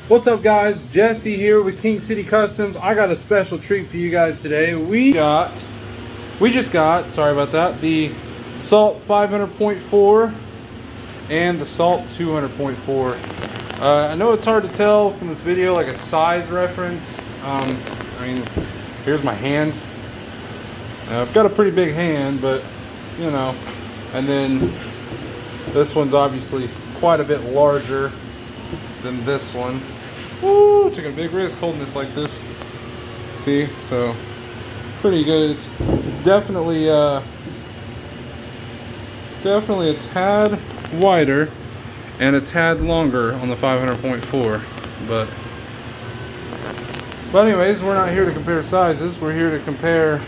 What's up, guys? Jesse here with King City Customs. I got a special treat for you guys today. We just got, sorry about that, the Salt 500.4 and the Salt 200.4. I know it's hard to tell from this video, like a size reference. I mean, here's my hand. I've got a pretty big hand, but you know, and then this one's obviously quite a bit larger than this one. Woo, taking a big risk holding this like this. See, so pretty good. It's definitely definitely a tad wider and a tad longer on the 500.4, but anyways, we're not here to compare sizes. We're here to compare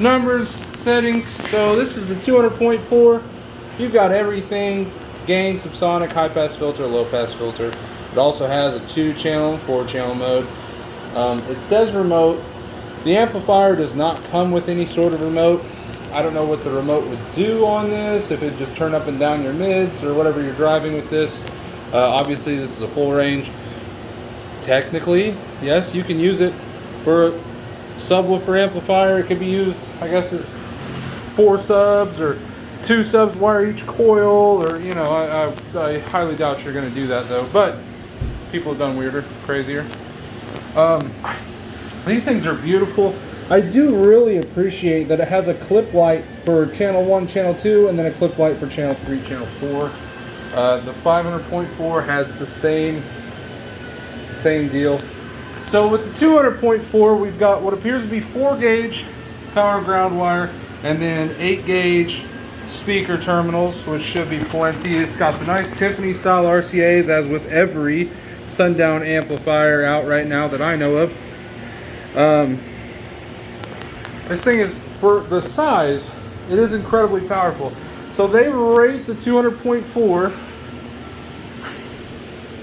numbers, settings. So this is the 200.4. You've got everything: gain, subsonic, high pass filter, low pass filter. It also has a 2-channel, 4-channel mode. It says remote. The amplifier does not come with any sort of remote. I don't know what the remote would do on this, if it just turn up and down your mids or whatever you're driving with this. Obviously this is a full range. Technically, yes, you can use it for a subwoofer amplifier. It could be used, I guess, as 4 subs or 2 subs wire each coil, or you know, I highly doubt you're going to do that though, but people have done weirder, crazier. These things are beautiful. I do really appreciate that it has a clip light for channel 1, channel 2, and then a clip light for channel 3, channel 4. The 500.4 has the same deal. So with the 200.4, we've got what appears to be 4-gauge power ground wire, and then 8-gauge speaker terminals, which should be plenty. It's got the nice Tiffany style RCAs, as with every Sundown amplifier out right now that I know of. This thing is, for the size, it is incredibly powerful. So they rate the 200.4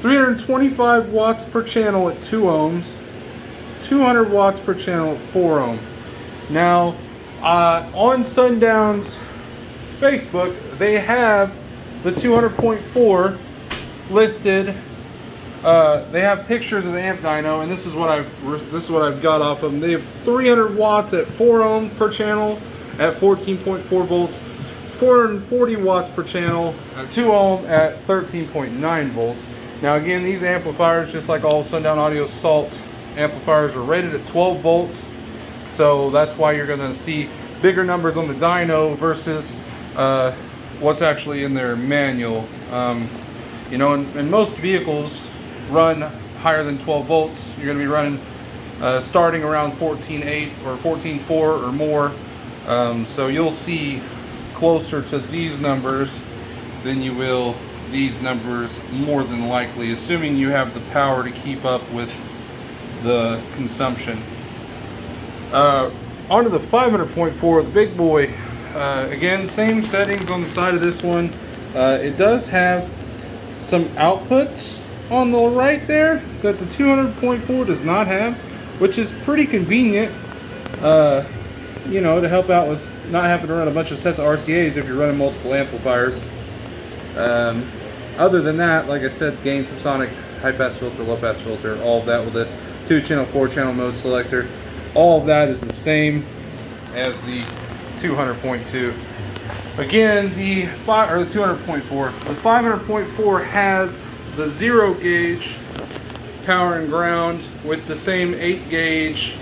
325 watts per channel at 2 ohms, 200 watts per channel at 4 ohm. Now, on Sundown's Facebook, they have the 200.4 listed. They have pictures of the amp dyno, and this is what I've got off of them. They have 300 watts at 4 ohm per channel at 14.4 volts, 440 watts per channel at 2 ohm at 13.9 volts. Now again, these amplifiers, just like all Sundown Audio Salt amplifiers, are rated at 12 volts. So that's why you're going to see bigger numbers on the dyno versus what's actually in their manual. You know, in most vehicles run higher than 12 volts. You're going to be running starting around 14.8 or 14.4 or more. So you'll see closer to these numbers than you will these numbers, more than likely, assuming you have the power to keep up with the consumption. Onto the 500.4, the big boy. Again, same settings on the side of this one. It does have some outputs on the right there that the 200.4 does not have, which is pretty convenient, you know, to help out with not having to run a bunch of sets of RCAs if you're running multiple amplifiers. Other than that, like I said, gain, subsonic, high pass filter, low pass filter, all of that with a 2-channel, 4-channel mode selector. All of that is the same as the 200.2. Again, the 200.4. The 500.4 has the 0-gauge power and ground with the same 8-gauge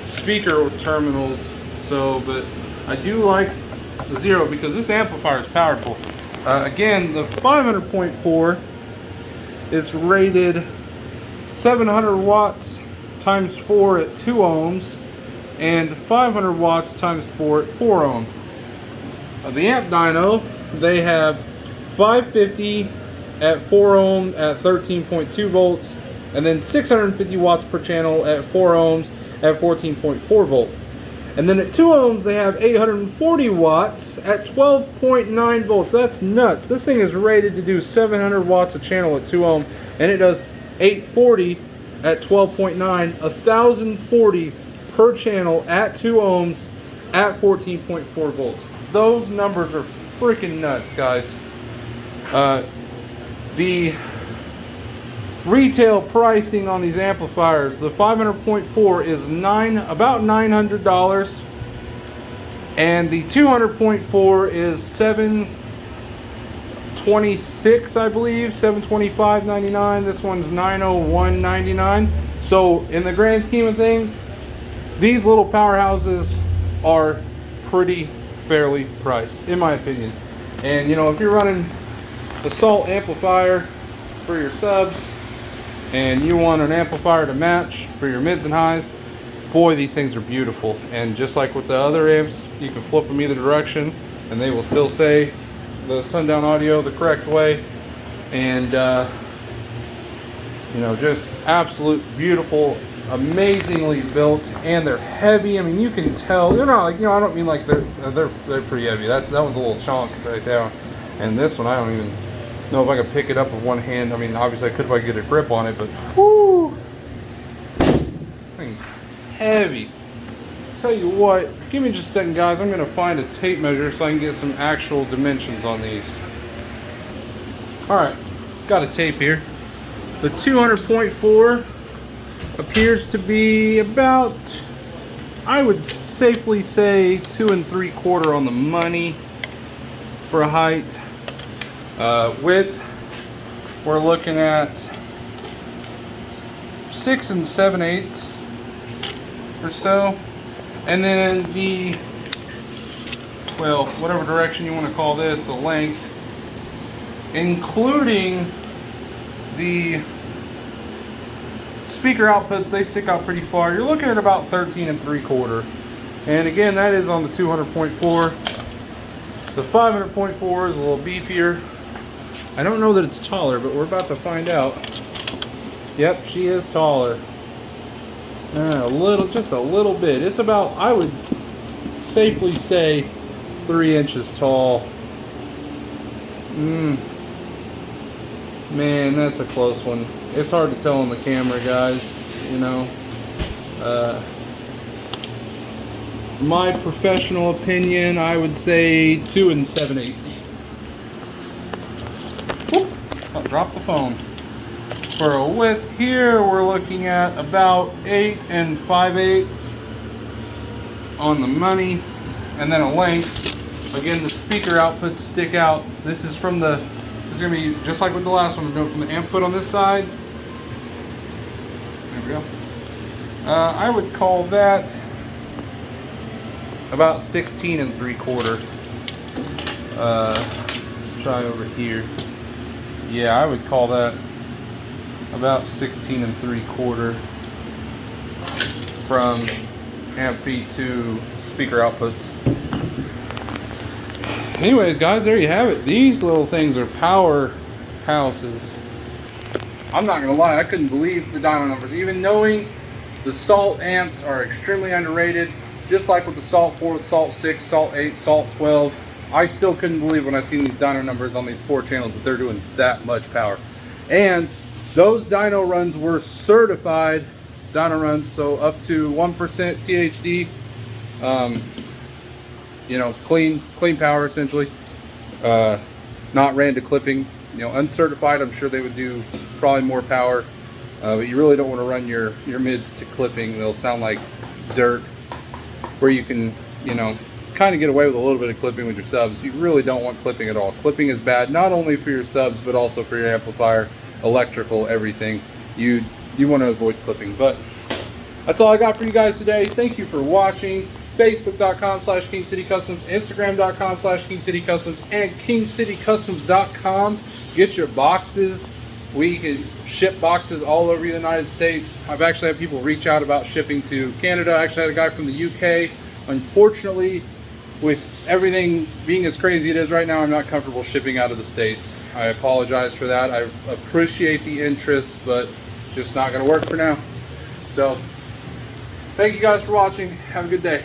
speaker terminals. So, but I do like the 0 because this amplifier is powerful. Again, the 500.4 is rated 700 watts times 4 at 2 ohms and 500 watts times 4 at 4 ohm. The amp dyno, they have 550 at 4 ohm at 13.2 volts, and then 650 watts per channel at 4 ohms at 14.4 volt. And then at 2 ohms, they have 840 watts at 12.9 volts. That's nuts. This thing is rated to do 700 watts a channel at 2 ohm, and it does 840 at 12.9, 1040 per channel at 2 ohms at 14.4 volts. Those numbers are freaking nuts, guys. The retail pricing on these amplifiers. The 500.4 is about $900, and the 200.4 is $726, I believe, $725.99. This one's $901.99. So in the grand scheme of things, these little powerhouses are pretty fairly priced, in my opinion. And you know, if you're running the Salt amplifier for your subs and you want an amplifier to match for your mids and highs, boy, these things are beautiful. And just like with the other amps, you can flip them either direction and they will still say the Sundown Audio the correct way. And you know, just absolute beautiful, amazingly built, and they're heavy. I mean, you can tell they're not like, you know, I don't mean like they're pretty heavy. That one's a little chunk right there, and this one I don't even know if I could pick it up with one hand. I mean, obviously I could if I could get a grip on it, but whoo, thing's heavy. Tell you what, give me just a second, guys. I'm gonna find a tape measure so I can get some actual dimensions on these. All right, got a tape here. The 200.4 appears to be about, I would safely say, 2 3/4 on the money for a height. Width, we're looking at 6 7/8 or so. And then the, well, whatever direction you want to call this, the length, including the speaker outputs, they stick out pretty far. You're looking at about 13 3/4. And again, that is on the 200.4. The 500.4 is a little beefier. I don't know that it's taller, but we're about to find out. Yep, she is taller. A little, just a little bit. It's about, I would safely say, 3 inches tall. Man, that's a close one. It's hard to tell on the camera, guys, you know. My professional opinion, I would say 2 7/8. Whoop, I'll drop the phone. For a width here, we're looking at about 8 5/8 on the money. And then a length, again, the speaker outputs stick out. This is from the, it's gonna be just like with the last one. We're doing from the input on this side. There we go. I would call that about 16 3/4. Let's try over here. Yeah, I would call that about 16 3/4 from amp feet to speaker outputs. Anyways, guys, there you have it. These little things are powerhouses. I'm not gonna lie, I couldn't believe the dyno numbers. Even knowing the Salt amps are extremely underrated, just like with the Salt 4, Salt 6, Salt 8, Salt 12, I still couldn't believe when I seen these dyno numbers on these 4 channels that they're doing that much power. And those dyno runs were certified dyno runs, so up to 1% THD, you know, clean power essentially, not ran to clipping. You know, uncertified, I'm sure they would do probably more power, but you really don't want to run your mids to clipping. They'll sound like dirt. Where you can, you know, kind of get away with a little bit of clipping with your subs. You really don't want clipping at all. Clipping is bad, not only for your subs, but also for your amplifier, electrical, everything. You want to avoid clipping. But that's all I got for you guys today. Thank you for watching. Facebook.com/KingCityCustoms, Instagram.com/KingCityCustoms, and KingCityCustoms.com. Get your boxes. We can ship boxes all over the United States. I've actually had people reach out about shipping to Canada. I actually had a guy from the UK. Unfortunately, with everything being as crazy it is right now, I'm not comfortable shipping out of the States. I apologize for that. I appreciate the interest, but just not going to work for now. So, thank you guys for watching. Have a good day.